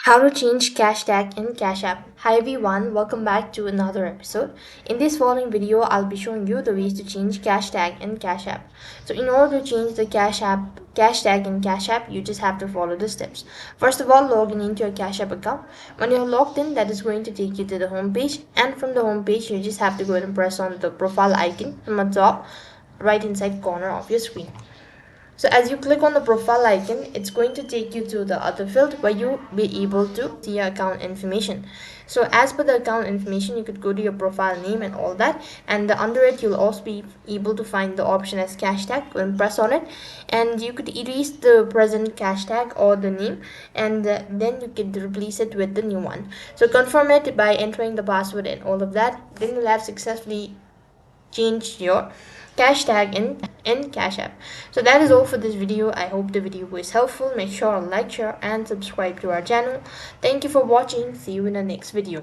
How to change Cashtag in Cash App. Hi everyone, welcome back to another episode. In this following video, I'll be showing you the ways to change Cashtag in Cash App. So in order to change the Cashtag in Cash App, you just have to follow the steps. First of all, log in into your Cash App account. When you're logged in, that is going to take you to the home page, and from the home page, you just have to go and press on the profile icon from the top right inside corner of your screen. So as you click on the profile icon, it's going to take you to the other field where you'll be able to see your account information. So as per the account information, you could go to your profile name and all that, and under it you'll also be able to find the option as Cashtag. Go and press on it, and you could erase the present Cashtag or the name, and then you can replace it with the new one. So confirm it by entering the password and all of that. Then you'll have successfully change your Cashtag in Cash App. So that is all for this video. I hope the video was helpful. Make sure to like, share and subscribe to our channel. Thank you for watching. See you in the next video.